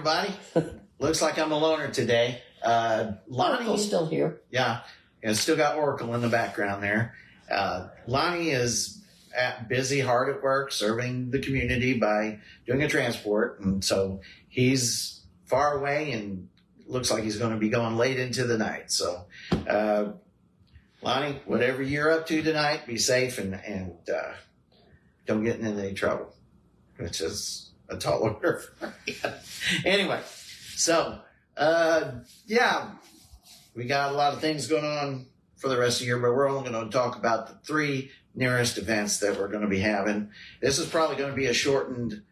everybody. Looks like I'm a loner today. Oracle's still here. Yeah, and still got Oracle in the background there. Lonnie is busy, hard at work, serving the community by doing a transport. And so he's far away and looks like he's going to be going late into the night. So, Lonnie, whatever you're up to tonight, be safe and don't get in any trouble, which is a tall order. Anyway, so, we got a lot of things going on for the rest of the year, but we're only going to talk about the 3 nearest events that we're going to be having. This is probably going to be a shortened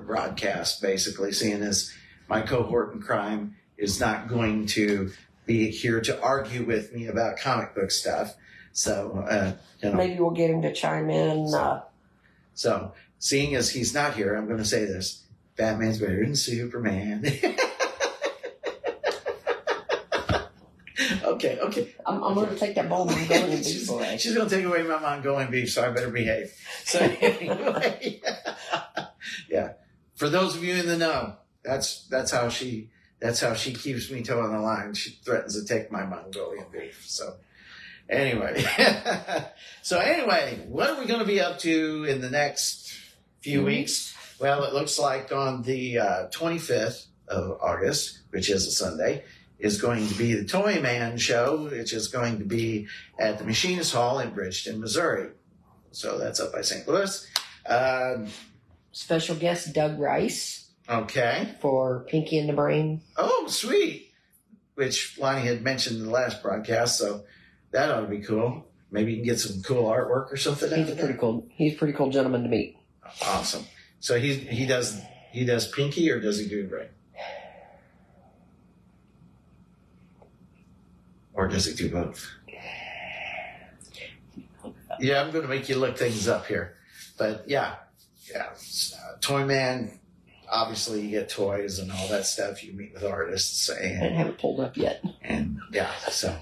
broadcast, basically, seeing as my cohort in crime is not going to be here to argue with me about comic book stuff. So, maybe we'll get him to chime in. So, seeing as he's not here, I'm going to say this. Batman's better than Superman. Okay. I'm going to take that ball and go in beef away. She's going to take away my Mongolian beef, so I better behave. So anyway, yeah. For those of you in the know, that's how she keeps me toeing the line. She threatens to take my Mongolian beef. So anyway, what are we going to be up to in the next few weeks? Well, it looks like on the 25th of August, which is a Sunday, is going to be the Toy Man show, which is going to be at the Machinist Hall in Bridgeton, Missouri. So that's up by St. Louis. Special guest Doug Rice. Okay. For Pinky and the Brain. Oh, sweet. Which Lonnie had mentioned in the last broadcast, so that ought to be cool. Maybe you can get some cool artwork or something. He's a pretty cool gentleman to meet. Awesome. So he does Pinky, or does he do Brain? Or does he do both? Yeah, I'm going to make you look things up here. But yeah. Toy Man, obviously you get toys and all that stuff. You meet with artists. And, I haven't pulled up yet. And yeah, so,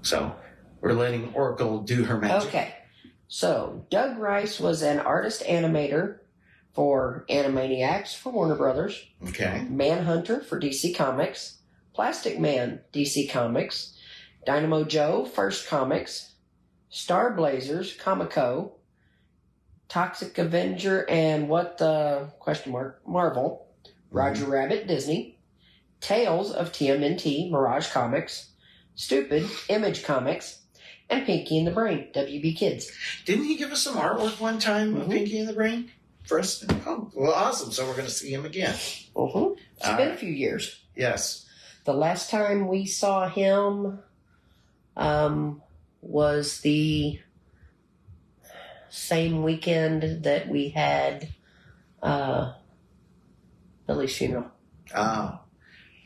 So we're letting Oracle do her magic. Okay. So Doug Rice was an artist animator for Animaniacs for Warner Brothers. Okay. Manhunter for DC Comics. Plastic Man, DC Comics. Dynamo Joe, First Comics. Star Blazers, Comico. Toxic Avenger and Marvel. Roger Rabbit, Disney. Tales of TMNT, Mirage Comics. Stupid, Image Comics. And Pinky and the Brain, WB Kids. Didn't he give us some artwork one time of Pinky and the Brain? First? Oh, well, awesome. So we're going to see him again. Mm-hmm. It's been a few years. Yes. The last time we saw him was the same weekend that we had Billy's funeral. Oh.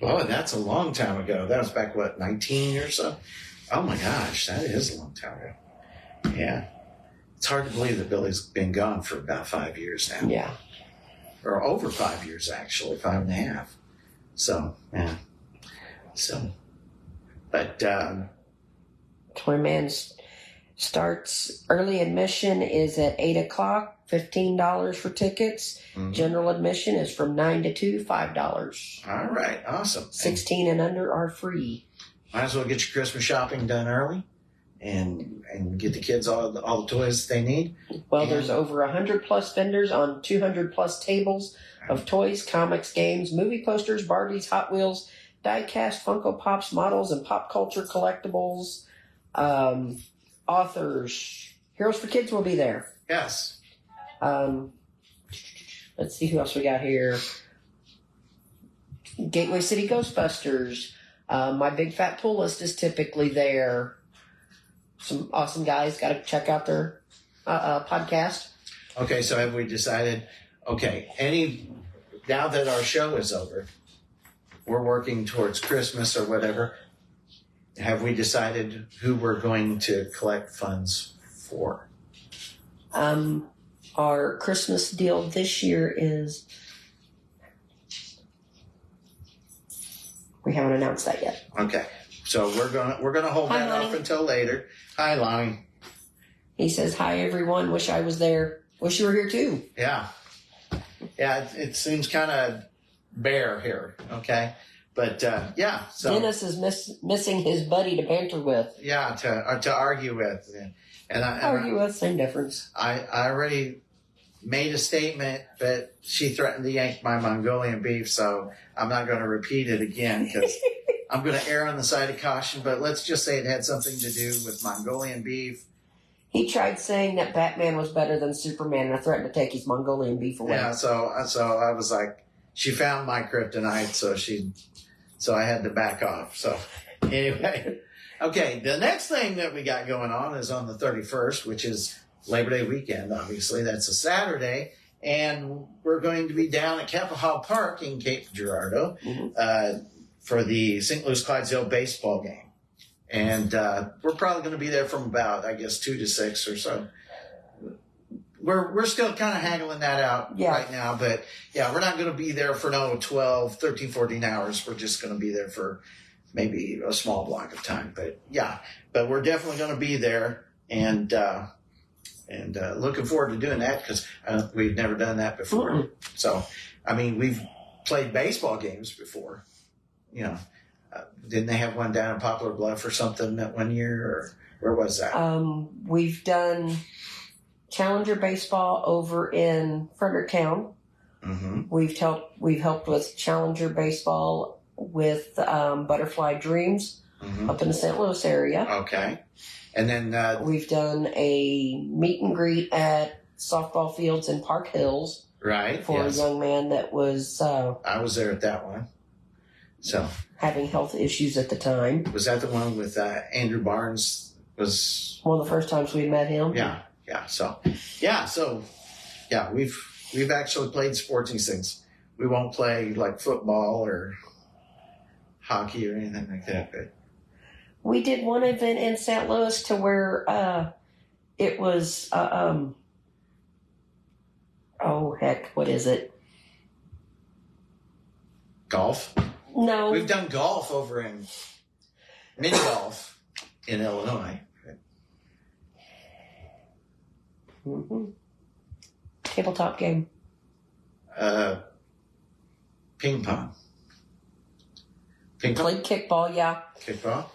Well, that's a long time ago. That was back, 19 or so? Oh, my gosh. That is a long time ago. Yeah. It's hard to believe that Billy's been gone for about 5 years now. Yeah. Or over 5 years, actually. 5.5. So, yeah. So, but... Toy Man starts, early admission is at 8 o'clock, $15 for tickets. Mm-hmm. General admission is from 9 to 2, $5. All right, awesome. 16 and under are free. Might as well get your Christmas shopping done early and get the kids all the toys they need. Well, there's over 100+ vendors on 200+ tables of toys, comics, games, movie posters, Barbies, Hot Wheels, die-cast Funko Pops, models, and pop culture collectibles. Authors. Heroes for Kids will be there. Yes. Let's see who else we got here. Gateway City Ghostbusters. My Big Fat Pull List is typically there. Some awesome guys. Got to check out their podcast. Okay, so have we decided, now that our show is over, we're working towards Christmas or whatever, have we decided who we're going to collect funds for? Our Christmas deal this year is... We haven't announced that yet. Okay. So we're gonna hold that off until later. Hi, Lonnie. He says, "Hi, everyone. Wish I was there." Wish you were here too. Yeah. Yeah, it seems kind of bare here, okay? But, yeah. So, Dennis is missing his buddy to banter with. yeah, to argue with. Argue with, same difference. I already made a statement that she threatened to yank my Mongolian beef, so I'm not going to repeat it again because I'm going to err on the side of caution. But let's just say it had something to do with Mongolian beef. He tried saying that Batman was better than Superman, and I threatened to take his Mongolian beef away. Yeah, so I was like, she found my kryptonite, so I had to back off. So anyway, okay, the next thing that we got going on is on the 31st, which is Labor Day weekend, obviously. That's a Saturday, and we're going to be down at Capaha Park in Cape Girardeau for the St. Louis Clydesdale baseball game. And we're probably going to be there from about, I guess, 2 to 6 or so. We're still kind of haggling that out right now. But, yeah, we're not going to be there for 12, 13, 14 hours. We're just going to be there for maybe a small block of time. But, yeah, but we're definitely going to be there. And looking forward to doing that because we've never done that before. Mm-mm. So, I mean, we've played baseball games before, you know. Didn't they have one down in Poplar Bluff or something that one year, or where was that? We've done Challenger baseball over in Fredericktown. Mm-hmm. We've helped with Challenger baseball with Butterfly Dreams up in the St. Louis area. Okay, and then we've done a meet and greet at softball fields in Park Hills. Right, for a young man that was. I was there at that one. So having health issues at the time. Was that the one with Andrew Barnes? Was one of the first times we met him. Yeah. So we've actually played sports these things. We won't play like football or hockey or anything like that. But we did one event in St. Louis to where it was oh heck, what is it? Golf. No. We've done golf over in mini golf in Illinois. Mm-hmm. Tabletop game. Ping pong. Played kickball, yeah. Kickball?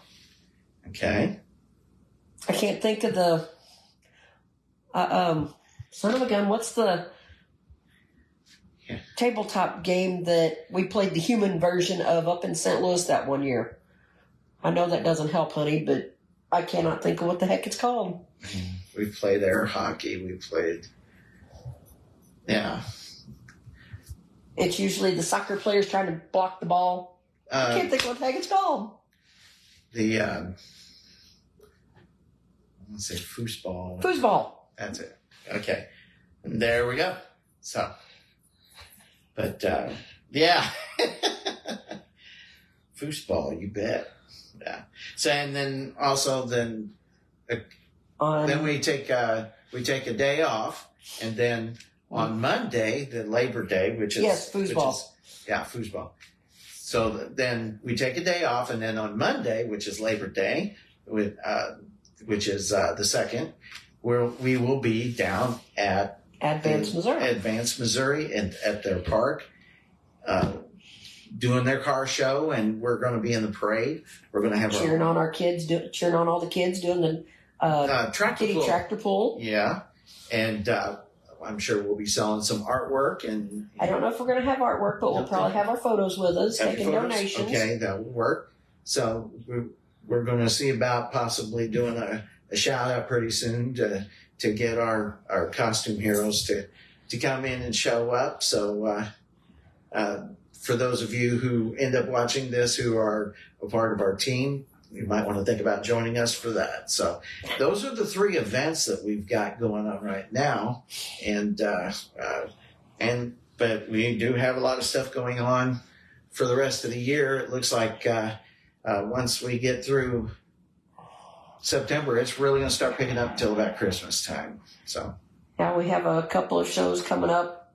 Okay. I can't think of the son of a gun, what's the tabletop game that we played the human version of up in St. Louis that one year? I know that doesn't help, honey, but I cannot think of what the heck it's called. We played air hockey. We played, It's usually the soccer players trying to block the ball. I can't think of what the heck it's called. Let's say foosball. Foosball. That's it. Okay. And there we go. So. But, foosball, you bet. Yeah. So, and then also then we take a day off, and then on Monday, the Labor Day, which is foosball. Foosball. So then we take a day off, and then on Monday, which is Labor Day, which is the 2nd, where we will be down at Advance, Missouri, and at their park, doing their car show, and we're going to be in the parade. We're going to have cheering on our kids, cheering on all the kids doing the tractor pull. Yeah, and I'm sure we'll be selling some artwork, and I don't know if we're going to have artwork, but we'll probably have our photos with us, taking donations. Okay, that will work. So we're going to see about possibly doing a shout out pretty soon to get our costume heroes to come in and show up. So for those of you who end up watching this who are a part of our team, you might want to think about joining us for that. So those are the 3 events that we've got going on right now. But we do have a lot of stuff going on for the rest of the year. It looks like once we get through September, it's really going to start picking up till about Christmas time. So now we have a couple of shows coming up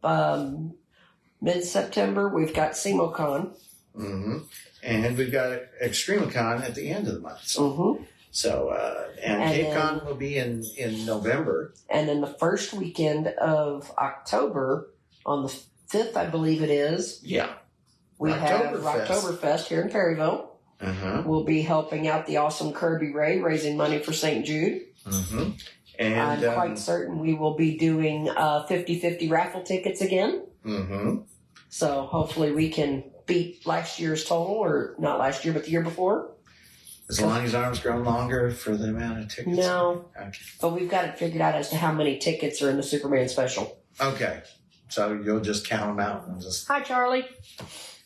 mid-September. We've got SEMOCon. Mm-hmm. And we've got ExtremeCon at the end of the month. So, So, and Cape Con will be in November. And then the first weekend of October, on the 5th, I believe it is. Yeah. We have Rocktoberfest here in Perryville. Uh-huh. We'll be helping out the awesome Kirby Ray, raising money for St. Jude. Mm-hmm. And I'm quite certain we will be doing 50-50 raffle tickets again. Mm-hmm. So hopefully we can beat last year's total, or not last year, but the year before. As long as arms grow longer for the amount of tickets? No. Okay. But we've got it figured out as to how many tickets are in the Superman special. Okay. So you'll just count them out and just... Hi, Charlie.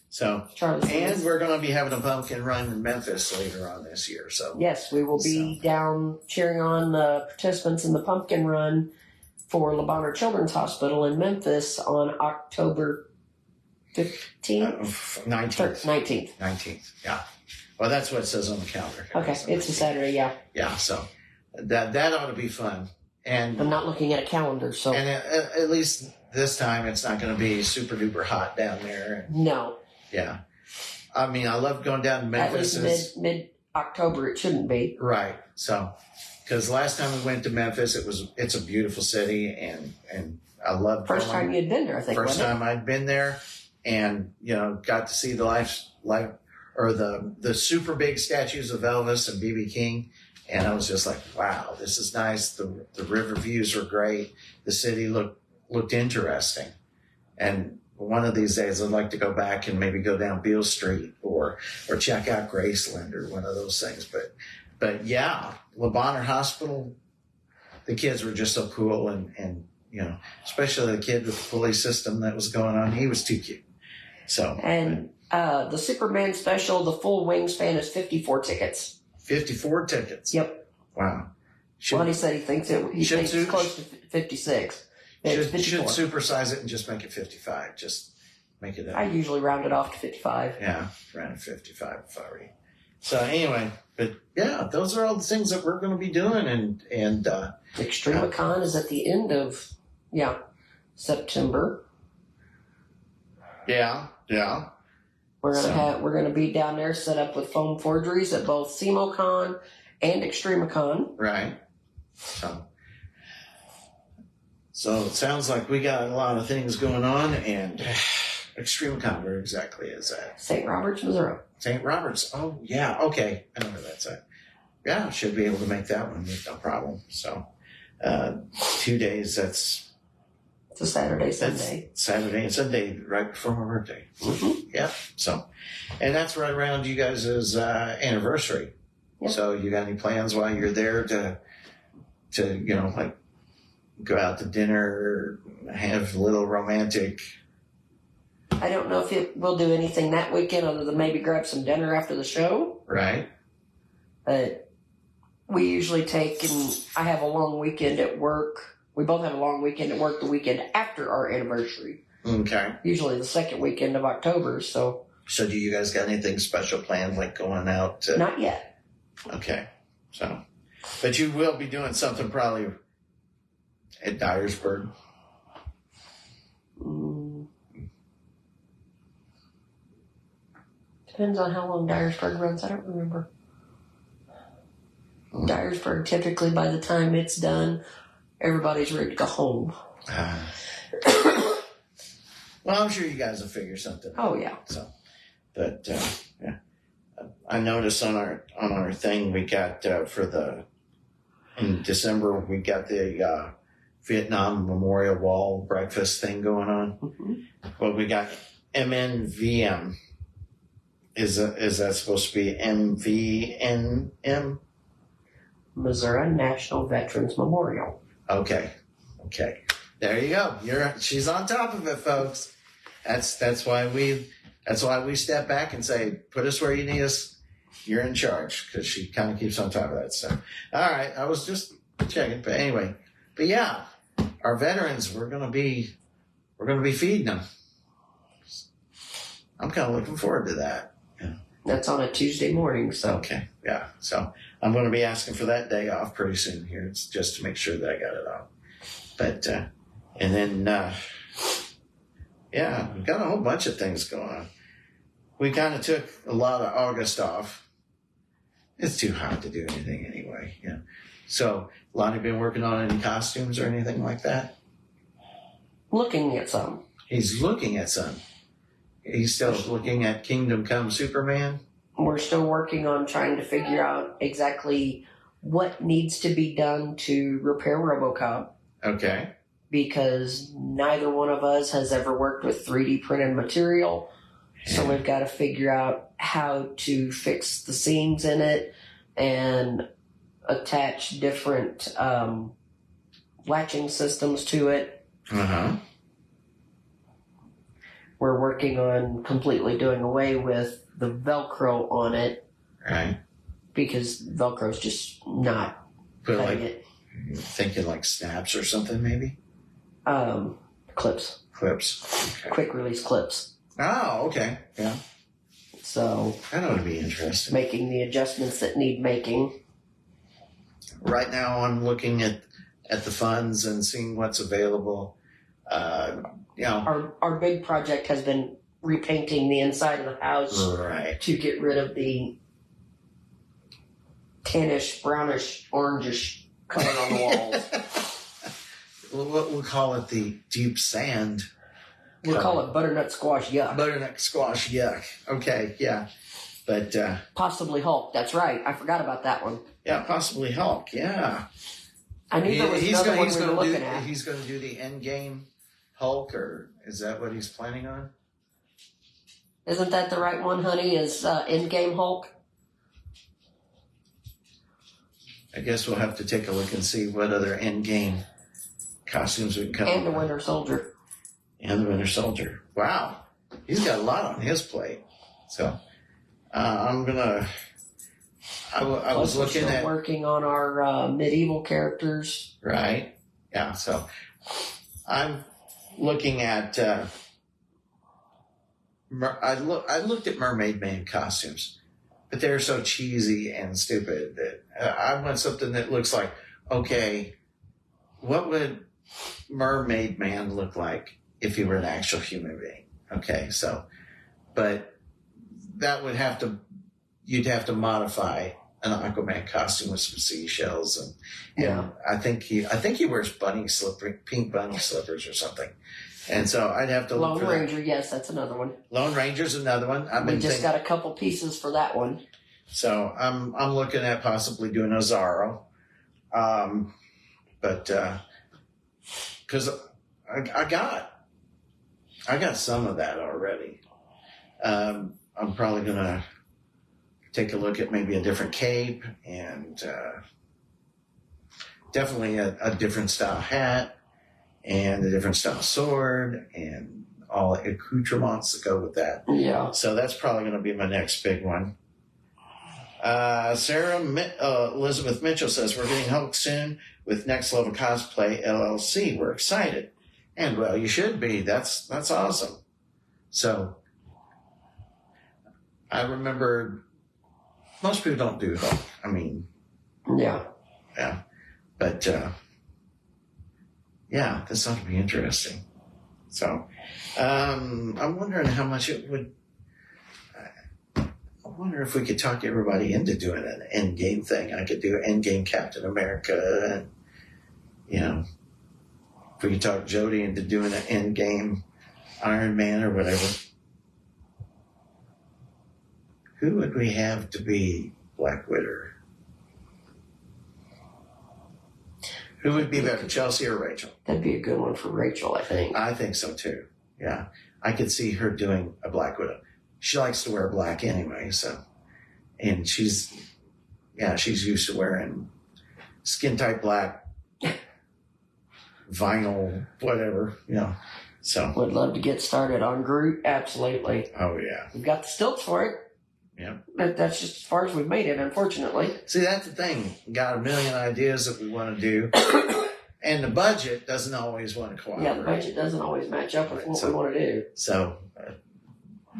So, Charlie. And we're going to be having a pumpkin run in Memphis later on this year. So yes, we will be down cheering on the participants in the pumpkin run for Le Bonheur Children's Hospital in Memphis on October 15th? 19th. 19th. 19th, yeah. Well, that's what it says on the calendar. Okay, it's a Saturday, yeah. Yeah, so that ought to be fun. And I'm not looking at a calendar, so... And at least this time it's not going to be super duper hot down there. No. Yeah. I mean, I love going down to Memphis. At least mid-October it shouldn't be. Right. So, because last time we went to Memphis, it's a beautiful city, and I loved First time you'd been there, I think, First time I'd been there, and, got to see the super big statues of Elvis and B.B. King. And I was just like, wow, this is nice. The river views were great. The city looked interesting. And one of these days I'd like to go back and maybe go down Beale Street or check out Graceland or one of those things. But yeah, Le Bonheur Hospital, the kids were just so cool, and especially the kid with the pulley system that was going on. He was too cute. So and the Superman special, the full Wingspan, is 54 tickets. 54 tickets. Yep. Wow. He said he thinks it's close to 56. Should supersize it and just make it 55. Just make it up. I usually round it off to 55. Yeah, around 55 if I were you. So anyway, but yeah, those are all the things that we're going to be doing. And ExtremeCon is at the end of September. Yeah. We're gonna be down there set up with foam forgeries at both SEMOCon and ExtremeCon. Right. So it sounds like we got a lot of things going on, and ExtremeCon, where exactly is that? St. Roberts, Missouri. St. Roberts. Oh yeah. Okay, I know where that's at. Yeah, should be able to make that one with no problem. So 2 days. It's a Saturday, Sunday. Saturday and Sunday, right before my birthday. Mm-hmm. Yeah. So, and that's right around you guys' anniversary. Yep. So, you got any plans while you're there to go out to dinner, have a little romantic? I don't know if we'll do anything that weekend other than maybe grab some dinner after the show. Right. We usually I have a long weekend at work. We both have a long weekend at work the weekend after our anniversary. Okay. Usually the second weekend of October, so. So do you guys got anything special planned, like going out? Not yet. Okay. So, but you will be doing something probably at Dyersburg. Depends on how long Dyersburg runs. I don't remember. Dyersburg, typically by the time it's done, everybody's ready to go home. Well, I'm sure you guys will figure something out. Oh, yeah. So, but, yeah. I noticed on our thing, we got, in December, we got the, Vietnam Memorial Wall breakfast thing going on. Mm-hmm. Well, we got MNVM. Is that supposed to be MVNM? Missouri National Veterans Memorial. Okay. There you go. She's on top of it, folks. That's why we step back and say, put us where you need us. You're in charge, because she kind of keeps on top of that stuff. All right, I was just checking, but anyway, yeah, our veterans, we're gonna be feeding them. I'm kind of looking forward to that. Yeah. That's on a Tuesday morning, so. Okay, yeah. So I'm going to be asking for that day off pretty soon here. It's just to make sure that I got it off. But, and then, we've got a whole bunch of things going on. We kind of took a lot of August off. It's too hot to do anything anyway. Yeah. So, Lonnie been working on any costumes or anything like that? Looking at some. He's looking at some. He's still looking at Kingdom Come Superman. We're still working on trying to figure out exactly what needs to be done to repair RoboCop. Okay. Because neither one of us has ever worked with 3D printed material. So we've got to figure out how to fix the seams in it and attach different latching systems to it. Uh-huh. We're working on completely doing away with the Velcro on it. Right. Because Velcro's just not But cutting like, it. thinking like snaps or something maybe? Clips. Clips. Okay. Quick release clips. Oh, okay. Yeah. So That ought to be interesting. making the adjustments that need making. Right now I'm looking at the funds and seeing what's available. Our big project has been repainting the inside of the house Right. to get rid of the tannish, brownish, orangish color on the walls. We'll call it the deep sand. We'll call it butternut squash yuck. Butternut squash yuck. Okay, yeah. But, Possibly Hulk. That's right. I forgot about that one. yeah, possibly Hulk, yeah. I knew there was another one we were looking at. He's going to do the Endgame Hulk, or is that what he's planning on? Isn't that the right one, honey? Is Endgame Hulk? I guess we'll have to take a look and see what other Endgame costumes we can come And the up with. Winter Soldier. And the Winter Soldier. Wow. He's got a lot on his plate. So, I'm going to... I was Plus, we're looking still at... working on our medieval characters. Right. Yeah, so I'm looking at... I looked at Mermaid Man costumes, but they're so cheesy and stupid that I want something that looks like, okay, what would Mermaid Man look like if he were an actual human being? Okay, so, but that would you'd have to modify an Aquaman costume with some seashells and Yeah. I think he wears pink bunny slippers or something. And so I'd have to look Lone for Ranger, yes, that's another one. Lone Ranger's another one. We just got a couple pieces for that one. So I'm looking at possibly doing a Zorro. But because I got some of that already. I'm probably gonna take a look at maybe a different cape and definitely a different style hat and a different style sword and all accoutrements that go with that. Yeah. So that's probably going to be my next big one. Elizabeth Mitchell says, we're getting Hulk soon with Next Level Cosplay LLC. We're excited. And, well, you should be. That's awesome. So I remember most people don't do Hulk. I mean, Yeah. yeah. But, yeah, this ought to be interesting. So, I'm wondering how much it would. I wonder if we could talk everybody into doing an Endgame thing. I could do Endgame Captain America, and if we could talk Jody into doing an Endgame Iron Man or whatever. Who would we have to be Black Widow? Who would be better, Chelsea or Rachel? That'd be a good one for Rachel, I think. I think so too. Yeah. I could see her doing a Black Widow. She likes to wear black anyway, so. And she's used to wearing skin tight black, vinyl, whatever, So. Would love to get started on Groot. Absolutely. Oh, yeah. We've got the stilts for it. Yeah. But that's just as far as we've made it, unfortunately. See, that's the thing. Got a million ideas that we want to do. And the budget doesn't always want to cooperate. Yeah, the budget doesn't always match up with what we want to do. So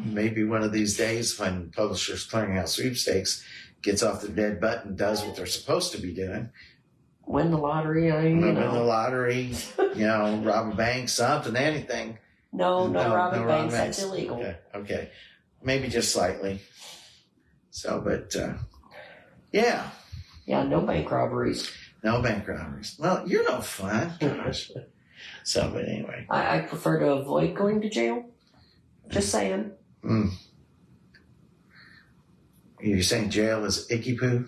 maybe one of these days when Publishers Clearinghouse Sweepstakes gets off the dead butt and does what they're supposed to be doing. Win the lottery, Win the lottery, rob a bank, something, anything. No robbing banks. That's illegal. Okay. Maybe just slightly. So, but Yeah. Yeah, no bank robberies. No bank robberies. Well, you're no fun. Gosh. So, but anyway. I prefer to avoid going to jail. Just saying. Mm. You're saying jail is icky poo?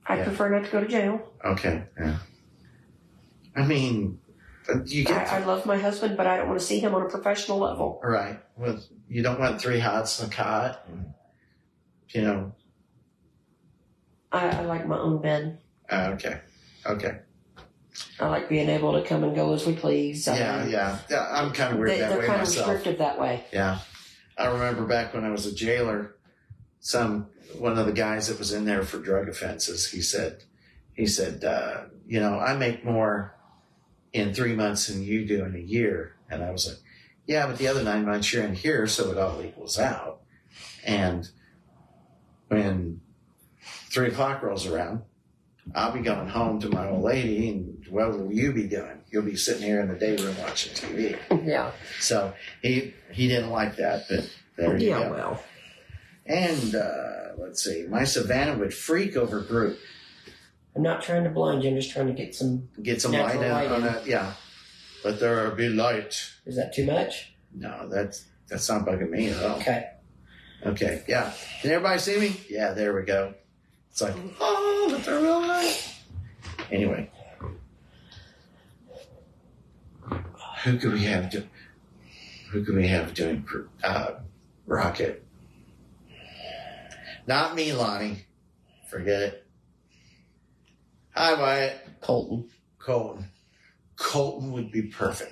I prefer not to go to jail. Okay, yeah. I mean, you get... I love my husband, but I don't want to see him on a professional level. Right. Well, you don't want 3 hots in a cot. And, you know. I like my own bed. Okay. I like being able to come and go as we please. Yeah. I'm kind of weird that way myself. They're kind of restricted that way. Yeah. I remember back when I was a jailer, one of the guys that was in there for drug offenses, he said, I make more in 3 months than you do in a year. And I was like, yeah, but the other 9 months you're in here, so it all equals out. And when 3 o'clock rolls around, I'll be going home to my old lady, and what will you be doing? You'll be sitting here in the day room watching TV. Yeah. So he didn't like that, but there you go. Yeah, well. And let's see, my Savannah would freak over group. I'm not trying to blind you. I'm just trying to get some light on it. Yeah. Let there be light. Is that too much? No, that's not bugging me at all. Okay. Yeah. Can everybody see me? Yeah, there we go. It's like, oh, let there be light. Anyway. Who could we have doing Rocket? Not me, Lonnie. Forget it. Hi, Wyatt. Colton. Colton would be perfect.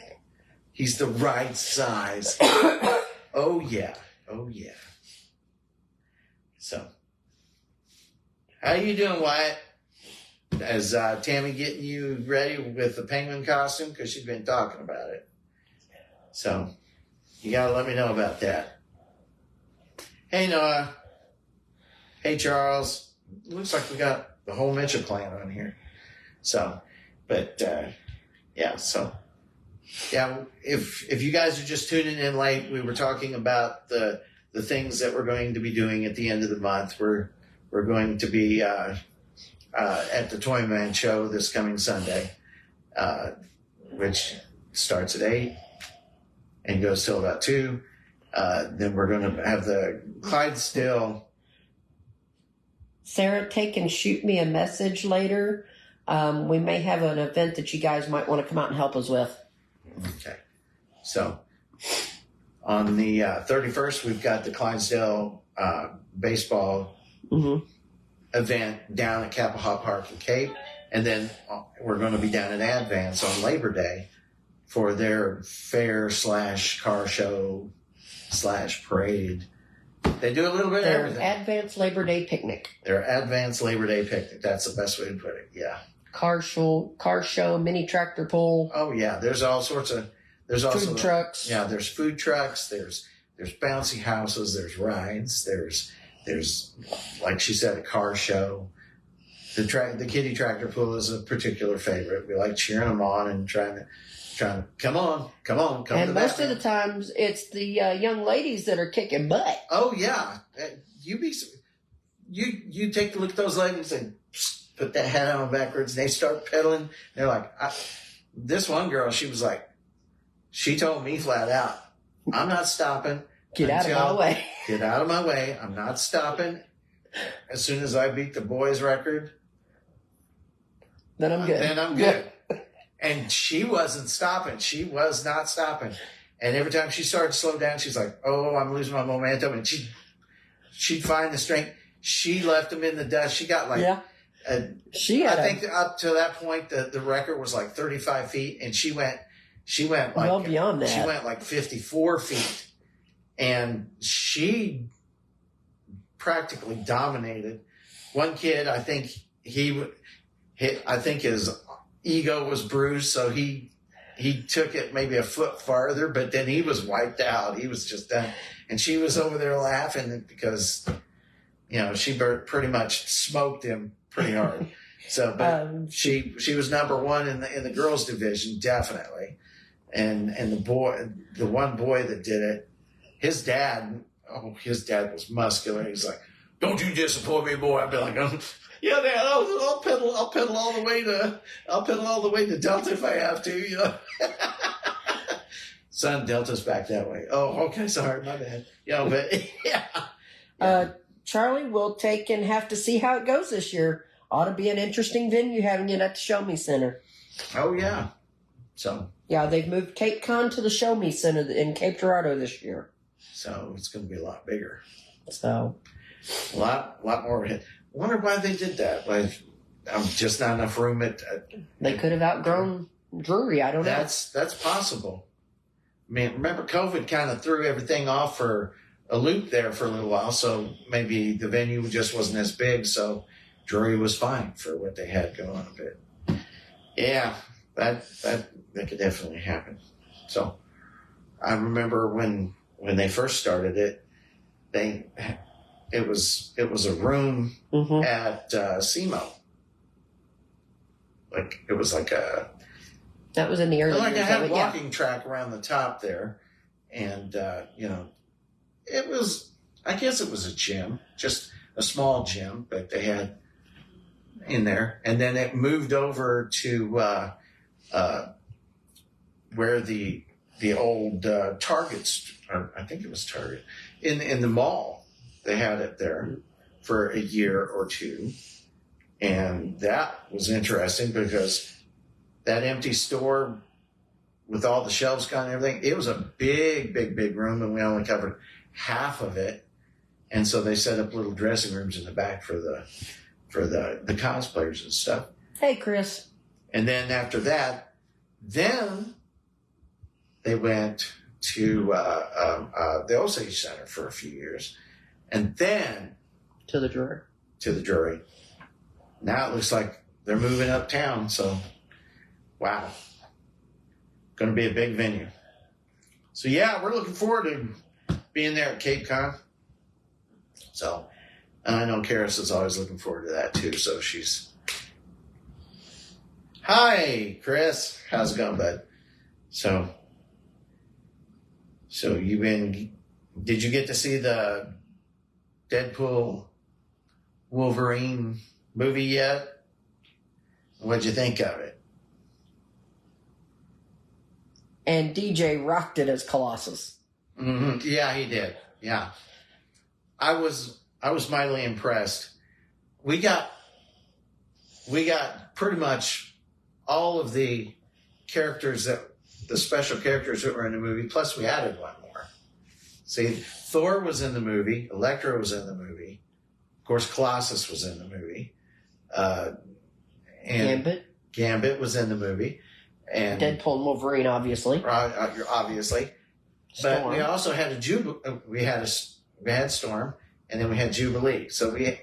He's the right size. Oh, yeah. So, how you doing, Wyatt? Is Tammy getting you ready with the penguin costume? Because she's been talking about it. So, you got to let me know about that. Hey, Noah. Hey, Charles. Looks like we got the whole Mitchell clan on here. So, but, yeah, if you guys are just tuning in late, we were talking about the things that we're going to be doing at the end of the month. We're going to be at the Toy Man Show this coming Sunday, which starts at 8 and goes till about 2. Then we're going to have the Clydesdale. Sarah, take and shoot me a message later. We may have an event that you guys might want to come out and help us with. Okay. So on the 31st, we've got the Clydesdale baseball event down at Capaha Park in Cape. And then we're going to be down at Advance on Labor Day for their fair / car show / parade. They do a little bit of everything. Advanced Labor Day picnic. Their Advanced Labor Day picnic. That's the best way to put it. Yeah. Car show, mini tractor pull. Oh yeah, there's all sorts of. There's also food trucks. Yeah, there's food trucks. There's bouncy houses. There's rides. There's like she said, a car show. The kiddie tractor pull is a particular favorite. We like cheering them on and trying to come on. And most of the times, it's the young ladies that are kicking butt. Oh yeah, you take a look at those ladies and put that hat on backwards. And they start pedaling. They're like, this one girl, she was like, she told me flat out, I'm not stopping. Get out of my way. Get out of my way. I'm not stopping. As soon as I beat the boys' record, then I'm good. Yeah. And she wasn't stopping. She was not stopping. And every time she started to slow down, she's like, oh, I'm losing my momentum. And she'd find the strength. She left them in the dust. She got like, I think up to that point, the record was like 35 feet. And she went like, well beyond that. She went like 54 feet. And she practically dominated. One kid, I think his ego was bruised, so he took it maybe a foot farther, but then he was wiped out. He was just done. And she was over there laughing because, she pretty much smoked him pretty hard. So, but she was number one in the girls division, definitely. And the one boy that did it, his dad was muscular. He's like, Don't you disappoint me, boy. I'd be like, yeah, Dad, I'll pedal all the way to Delta if I have to, you know. Son, Delta's back that way. Oh, okay, sorry, my bad. You know, but yeah. Charlie, we'll take and have to see how it goes this year. Ought to be an interesting venue having it at the Show Me Center. Oh yeah. So yeah, they've moved Cape Con to the Show Me Center in Cape Girardeau this year. So it's going to be a lot bigger. So a lot more. I wonder why they did that. Like, just not enough room at. They could have outgrown Drury. I don't know. That's possible. I mean, remember COVID kind of threw everything off for a loop there for a little while, so maybe the venue just wasn't as big, so Drury was fine for what they had going on. But yeah, that could definitely happen. So I remember when they first started it, it was a room at SEMO. Like it was like a. That was in the early like years. I had a walking track around the top there, and you know, it was. I guess it was a gym, just a small gym, but they had in there, and then it moved over to where the old Target's. I think it was Target in the mall. They had it there for a year or two, and that was interesting because. That empty store with all the shelves gone and everything, it was a big room, and we only covered half of it. And so they set up little dressing rooms in the back for the cosplayers and stuff. Hey, Chris. And then after that, then they went to the Osage Center for a few years, and then to the Drury. Now it looks like they're moving uptown, so. Wow. Going to be a big venue. So, yeah, we're looking forward to being there at Cape Con. So, and I know Karis is always looking forward to that, too. So, she's... Hi, Chris. How's it going, bud? So you've been... Did you get to see the Deadpool Wolverine movie yet? What'd you think of it? And DJ rocked it as Colossus. Mm-hmm. Yeah, he did. Yeah, I was mightily impressed. We got pretty much all of the special characters that were in the movie. Plus, we added one more. See, Thor was in the movie. Elektra was in the movie. Of course, Colossus was in the movie. And Gambit was in the movie. And Deadpool and Wolverine, obviously. Obviously. But we also had we had Storm, and then we had Jubilee. So we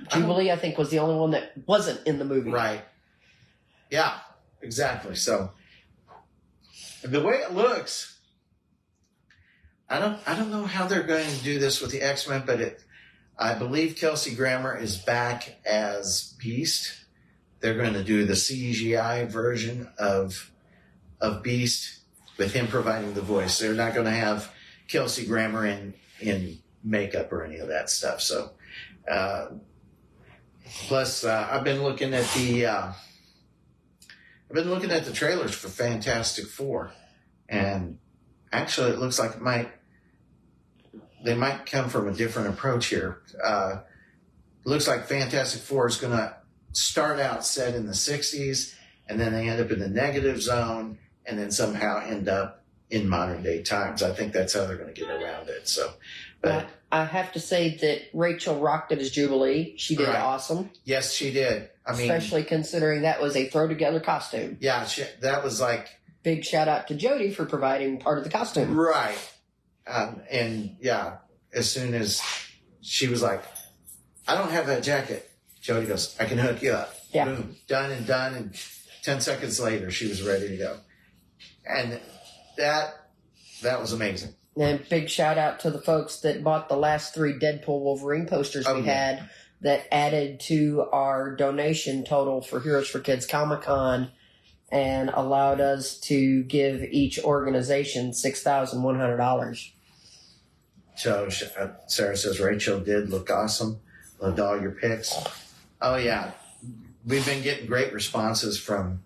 Jubilee, I think, was the only one that wasn't in the movie. Right. Yeah, exactly. So the way it looks, I don't know how they're going to do this with the X-Men, but I believe Kelsey Grammer is back as Beast. They're going to do the CGI version of Beast with him providing the voice. They're not going to have Kelsey Grammer in makeup or any of that stuff. So, plus I've been looking at the trailers for Fantastic Four, and actually it looks like they might come from a different approach here. Looks like Fantastic Four is going to start out set in the 60s, and then they end up in the negative zone, and then somehow end up in modern day times. I think that's how they're going to get around it. So, but I have to say that Rachel rocked it as Jubilee. She did awesome. Yes, she did. I mean, especially considering that was a throw together costume. Yeah, that was like big shout out to Jodie for providing part of the costume. Right, and yeah, as soon as she was like, "I don't have that jacket." Jodie goes, "I can hook you up." Yeah. Boom. Done. And 10 seconds later, she was ready to go. And that was amazing. And big shout out to the folks that bought the last 3 Deadpool Wolverine posters we had that added to our donation total for Heroes for Kids Comic-Con and allowed us to give each organization $6,100. So Sarah says Rachel did look awesome. Loved all your pics. Oh yeah, we've been getting great responses from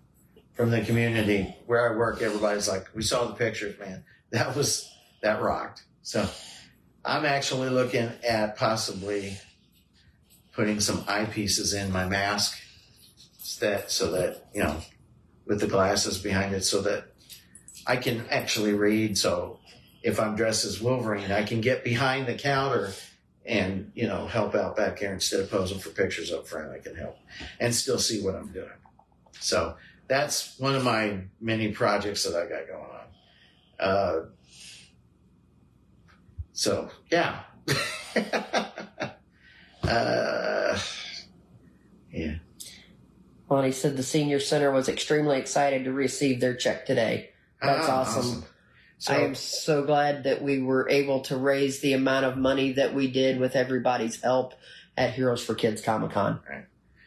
the community where I work. Everybody's like, "We saw the pictures, man. That rocked." So I'm actually looking at possibly putting some eyepieces in my mask, so that with the glasses behind it, so that I can actually read. So if I'm dressed as Wolverine, I can get behind the counter and, help out back there instead of posing for pictures up front. I can help and still see what I'm doing. So that's one of my many projects that I got going on. So, yeah. Yeah. Lonnie said the senior center was extremely excited to receive their check today. That's awesome. So, I am so glad that we were able to raise the amount of money that we did with everybody's help at Heroes for Kids Comic-Con. Right.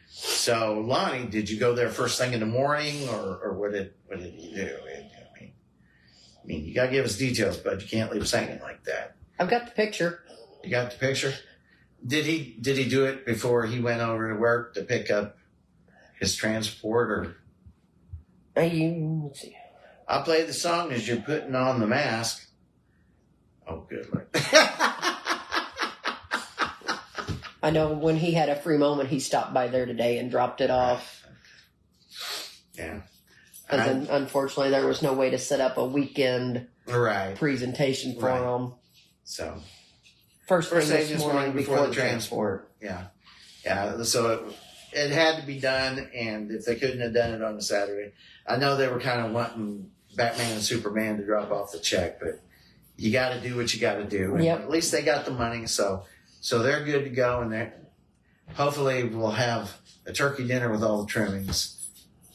So, Lonnie, did you go there first thing in the morning, or what did you do? I mean, you got to give us details, but you can't leave us hanging like that. I've got the picture. You got the picture? Did he do it before he went over to work to pick up his transport, or? Let's see. I'll play the song as you're putting on the mask. Oh, good Lord. I know when he had a free moment, he stopped by there today and dropped it off. Yeah. Because unfortunately, there was no way to set up a weekend presentation for him. So, first thing this morning before the transport. Yeah. Yeah. So it had to be done, and if they couldn't have done it on a Saturday, I know they were kind of wanting Batman and Superman to drop off the check, but you got to do what you got to do. And at least they got the money, so they're good to go, and hopefully we'll have a turkey dinner with all the trimmings,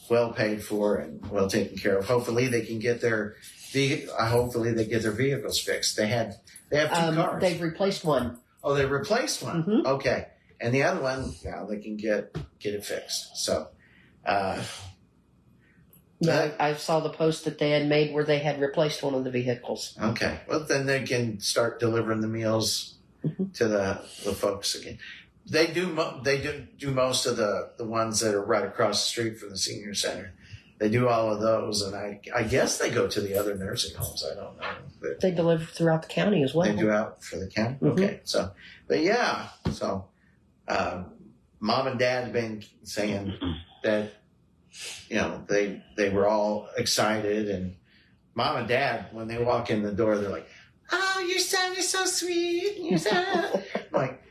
well paid for and well taken care of. Hopefully they can get their vehicles fixed. They have two cars. They've replaced one. Oh, they replaced one. Mm-hmm. Okay, and the other one now they can get it fixed. So. Yeah, I saw the post that they had made where they had replaced one of the vehicles. Okay. Well, then they can start delivering the meals to the folks again. They do most of the ones that are right across the street from the senior center. They do all of those, and I guess they go to the other nursing homes. I don't know. But they deliver throughout the county as well. They do out for the county? Mm-hmm. Okay. So, but yeah. So, Mom and Dad have been saying that, they were all excited, and Mom and Dad, when they walk in the door, they're like, "Oh, your son is so sweet." Your son. I'm like,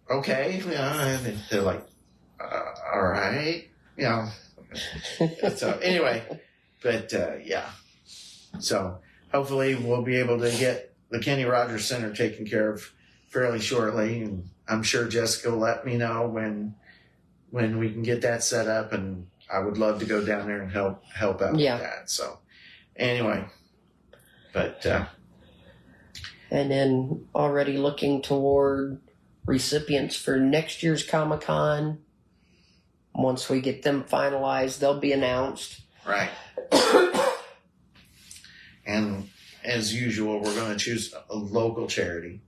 okay, and they're like, all right, So anyway, but yeah, so hopefully we'll be able to get the Kenny Rogers Center taken care of fairly shortly, and I'm sure Jessica will let me know when we can get that set up, and I would love to go down there and help out with that. So anyway, but and then already looking toward recipients for next year's Comic-Con. Once we get them finalized, they'll be announced. Right. And as usual, we're going to choose a local charity,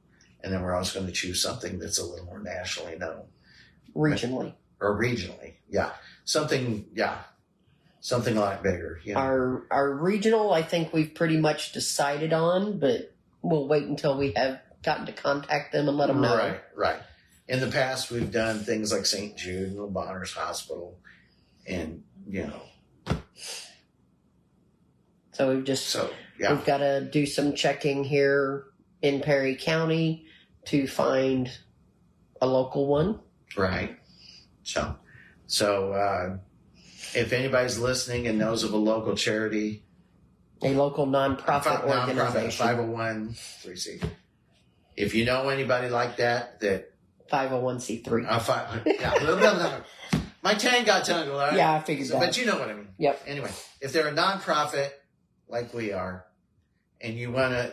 and then we're also going to choose something that's a little more nationally known. Regionally. Or regionally, yeah. Something a lot bigger. Our regional, I think we've pretty much decided on, but we'll wait until we have gotten to contact them and let them know. Right. In the past, we've done things like St. Jude and Le Bonheurs Hospital, and So we've got to do some checking here in Perry County to find a local one. Right. So if anybody's listening and knows of a local charity, a local nonprofit organization, 501(c)(3). If you know anybody like that 501(c)(3). My tongue got tangled. Right? Yeah, I figured that. But you know what I mean. Yep. Anyway, if they're a nonprofit like we are, and you wanna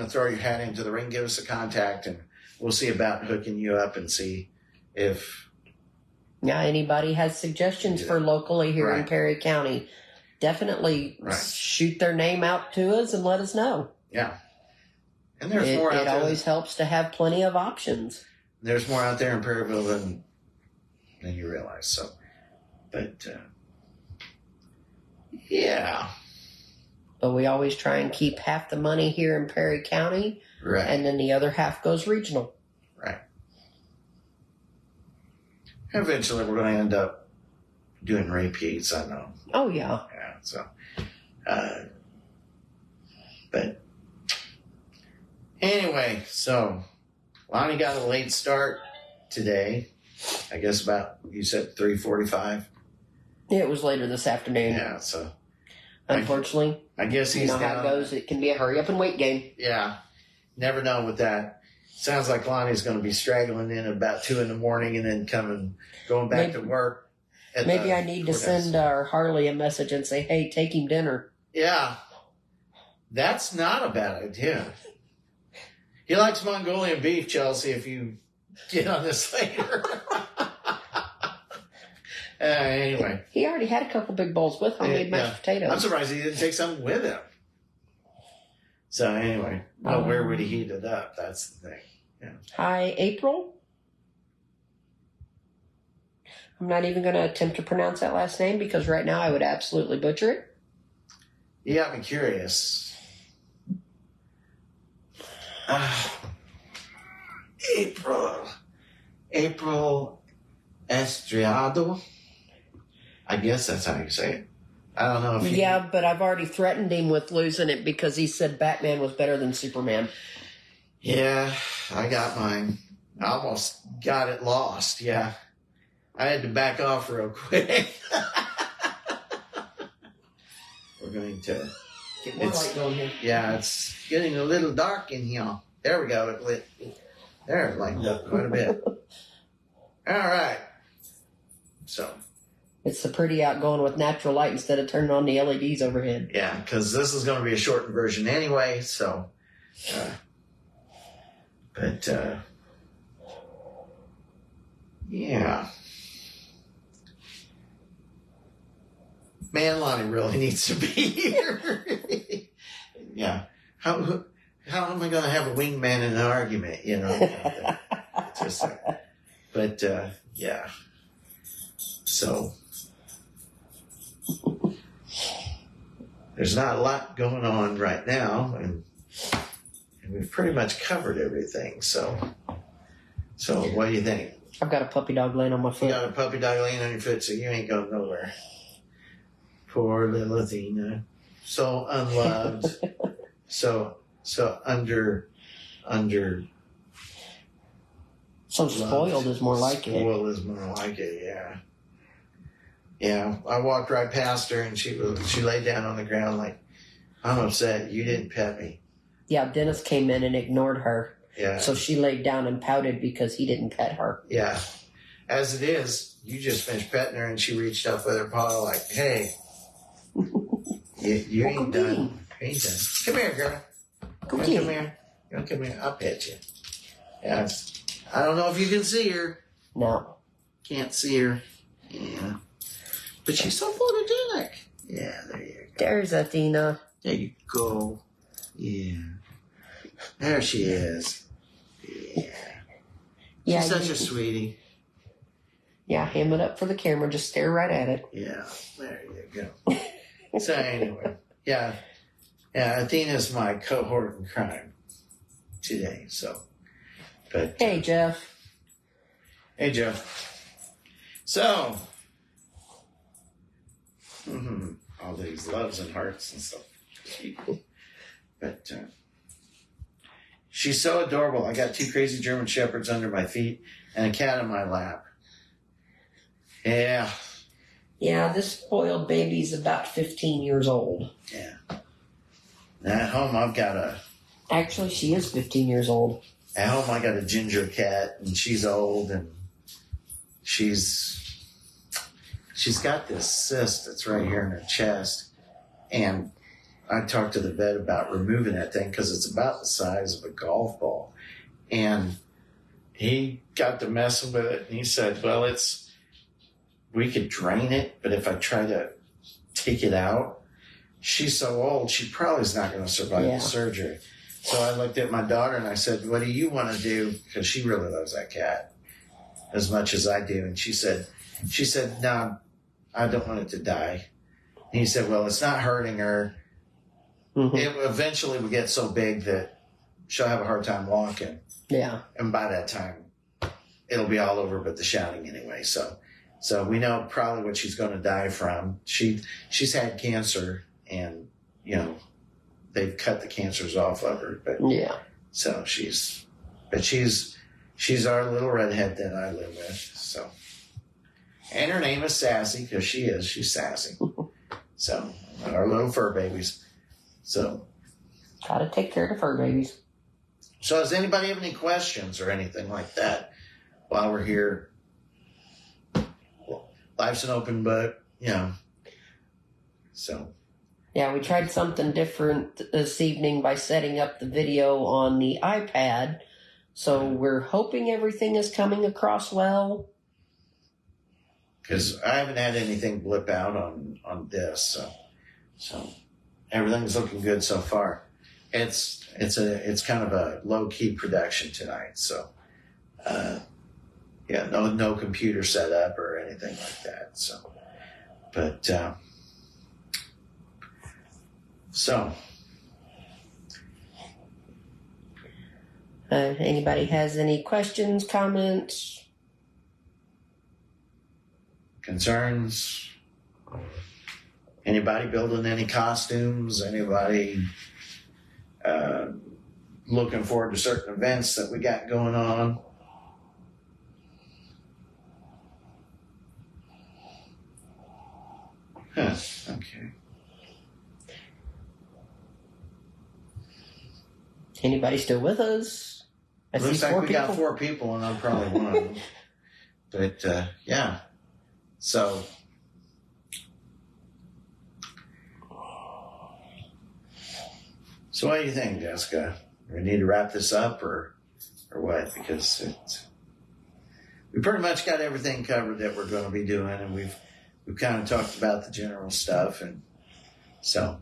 throw your hat into the ring, give us a contact, and we'll see about hooking you up and see if. Yeah, anybody has suggestions for locally here in Perry County, definitely shoot their name out to us and let us know. Yeah. And there's more out there. It always helps to have plenty of options. There's more out there in Perryville than you realize. So, but yeah. But we always try and keep half the money here in Perry County, Right. and then the other half goes regional. Right. Eventually, we're going to end up doing repeats, I know. Oh, yeah. Yeah, so, but anyway, so Lonnie got a late start today. I guess about, you said 3:45? It was later this afternoon. Yeah, so. Unfortunately, I guess he's you know how it goes. It can be a hurry up and wait game. Yeah, never know with that. Sounds like Lonnie's going to be straggling in at about 2 a.m. and then going back to work. Maybe I need to send Harley a message and say, hey, take him dinner. Yeah, that's not a bad idea. He likes Mongolian beef, Chelsea, if you get on this later. Anyway. He already had a couple big bowls with homemade mashed potatoes. I'm surprised he didn't take something with him. So anyway, where would he heat it up? That's the thing. Yeah. Hi, April. I'm not even going to attempt to pronounce that last name because right now I would absolutely butcher it. You got me curious. April Estriado. I guess that's how you say it. I don't know if Yeah, but I've already threatened him with losing it because he said Batman was better than Superman. Yeah, I got mine. I almost got it lost, yeah. I had to back off real quick. We're going to... Get more light going here. Yeah, it's getting a little dark in here. There we go. It lit. There, it lightened up quite a bit. All right. So... It's the pretty out going with natural light instead of turning on the LEDs overhead. Yeah, because this is going to be a shortened version anyway, so... yeah. Man, Lonnie really needs to be here. Yeah. How am I going to have a wingman in an argument, you know? Just, yeah. So... There's not a lot going on right now, and we've pretty much covered everything. So what do you think? I've got a puppy dog laying on my foot. You got a puppy dog laying on your foot, so you ain't going nowhere. Poor little Athena, so unloved, so under. So spoiled is more like it. Spoiled is more like it, yeah. Yeah, I walked right past her and she laid down on the ground like, I'm upset. You didn't pet me. Yeah, Dennis came in and ignored her. Yeah. So she laid down and pouted because he didn't pet her. Yeah. As it is, you just finished petting her and she reached up with her paw like, hey, you ain't done. You ain't done. Come here, girl. Come here. Come here. I'll pet you. Yeah. I don't know if you can see her. No. Can't see her. Yeah. But she's so photogenic. Yeah, there you go. There's Athena. There you go. Yeah. There she is. Yeah. She's such a sweetie. Yeah, ham it up for the camera. Just stare right at it. Yeah, there you go. So anyway, yeah, Athena's my cohort in crime today. So, but hey, Jeff. Hey, Jeff. So. All these loves and hearts and stuff. But she's so adorable. I got 2 crazy German Shepherds under my feet and a cat in my lap. Yeah. Yeah, this spoiled baby's about 15 years old. Yeah. At home, I've got a... Actually, she is 15 years old. At home, I got a ginger cat, and she's old, and she's got this cyst that's right here in her chest, and I talked to the vet about removing that thing because it's about the size of a golf ball, and he got to messing with it, and he said, well, we could drain it, but if I try to take it out, she's so old, she probably is not going to survive the surgery. So I looked at my daughter and I said, what do you want to do? Because she really loves that cat as much as I do. And she said, no, I don't want it to die. And he said, well, it's not hurting her. Mm-hmm. It eventually will get so big that she'll have a hard time walking. Yeah. And by that time, it'll be all over but the shouting anyway. So we know probably what she's going to die from. She's had cancer, and, they've cut the cancers off of her. But yeah. So she's our little redhead that I live with. So, and her name is Sassy because she's sassy. So our little fur babies. So gotta take care of the fur babies. So does anybody have any questions or anything like that while we're here? Life's an open book, So. Yeah, we tried something different this evening by setting up the video on the iPad. So we're hoping everything is coming across well. Because I haven't had anything blip out on this, so everything's looking good so far. It's kind of a low key production tonight, so no computer setup or anything like that. So, but anybody has any questions, comments? Concerns? Anybody building any costumes? Anybody looking forward to certain events that we got going on? Okay. Anybody still with us? Looks like we got 4 people, and I'm probably one of them. But, yeah. So what do you think, Jessica? Do we need to wrap this up or what? Because we pretty much got everything covered that we're going to be doing, and we've kind of talked about the general stuff, and so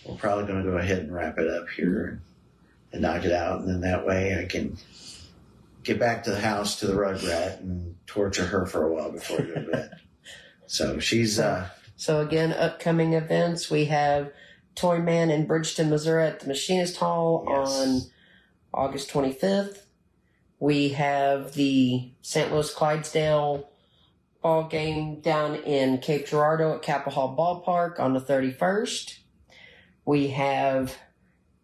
we're probably going to go ahead and wrap it up here and knock it out, and then that way I can get back to the house to the rugrat and torture her for a while before we go to bed. So she's So again, upcoming events, we have Toy Man in Bridgeton, Missouri at the Machinist Hall on August 25th. We have the St. Louis Clydesdale ball game down in Cape Girardeau at Capaha Ballpark on the 31st. We have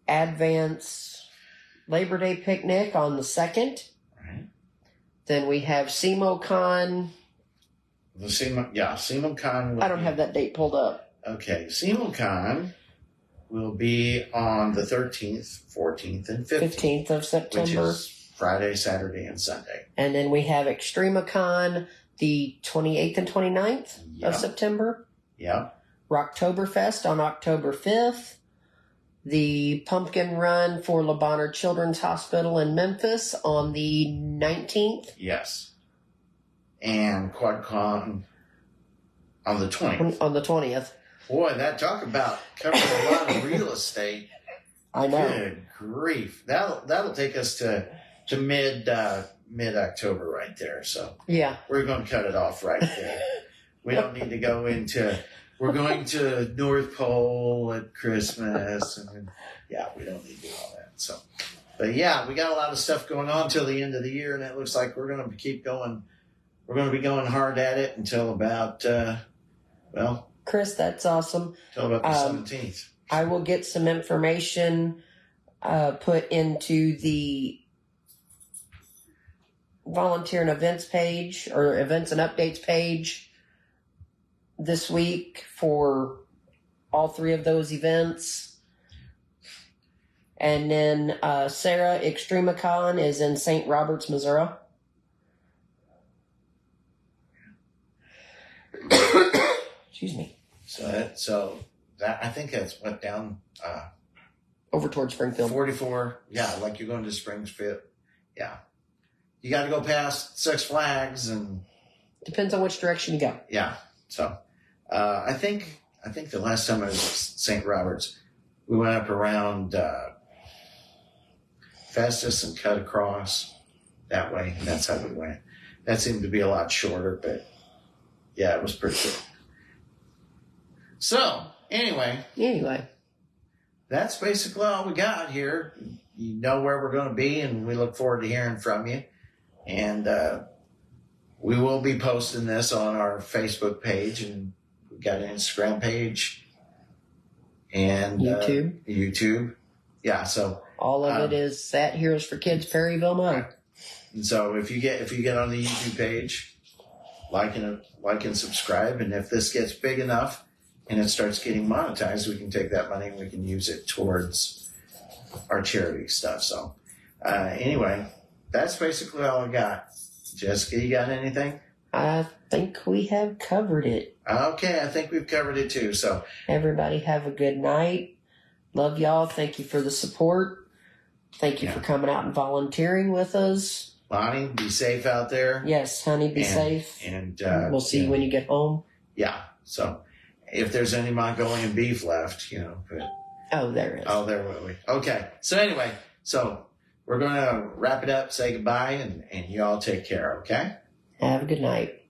Advance Labor Day picnic on the 2nd. Right. Then we have SEMOCon. The SEMOCon. I don't have that date pulled up. Okay, SEMOCon will be on the 13th, 14th, and 15th. 15th of September. Which is Friday, Saturday, and Sunday. And then we have ExtremeCon the 28th and 29th of September. Yeah. Rocktoberfest on October 5th. The Pumpkin Run for Le Bonheur Children's Hospital in Memphis on the 19th. Yes. And QuadCon on the 20th. On the 20th. Boy, talk about covering a lot of real estate. I know. Good grief. That'll take us to mid-October right there. So yeah, we're going to cut it off right there. We don't need to go into. We're going to North Pole at Christmas, and we don't need to do all that. So, but yeah, we got a lot of stuff going on till the end of the year, and it looks like we're going to keep going. We're going to be going hard at it until about Chris, that's awesome. Until about the 17th. I will get some information put into the volunteer and events page or events and updates page this week for all 3 of those events. And then Sarah, ExtremeCon is in St. Roberts, Missouri. Excuse me. So that I think that's what down over towards Springfield. 44. Yeah, like you're going to Springfield. Yeah. You got to go past Six Flags and depends on which direction you go. Yeah. So I think the last time I was at St. Roberts, we went up around Festus and cut across that way. And that's how we went. That seemed to be a lot shorter, but yeah, it was pretty good. So, anyway, that's basically all we got here. You know where we're going to be, and we look forward to hearing from you. And we will be posting this on our Facebook page, and we've got an Instagram page and YouTube. Yeah, so all of it is at Heroes for Kids Perryville Month. And so if you get on the YouTube page, like and subscribe, and if this gets big enough and it starts getting monetized, we can take that money and we can use it towards our charity stuff. So anyway, that's basically all I got. Jessica, you got anything? I think we have covered it. Okay, I think we've covered it too. So everybody have a good night. Love y'all. Thank you for the support. Thank you for coming out and volunteering with us. Lonnie, be safe out there. Yes, honey, be safe. And we'll see you when you get home. Yeah. So if there's any Mongolian beef left, but there is. Oh, there will be. Okay. So anyway, we're going to wrap it up, say goodbye, and you all take care, okay? Have a good night.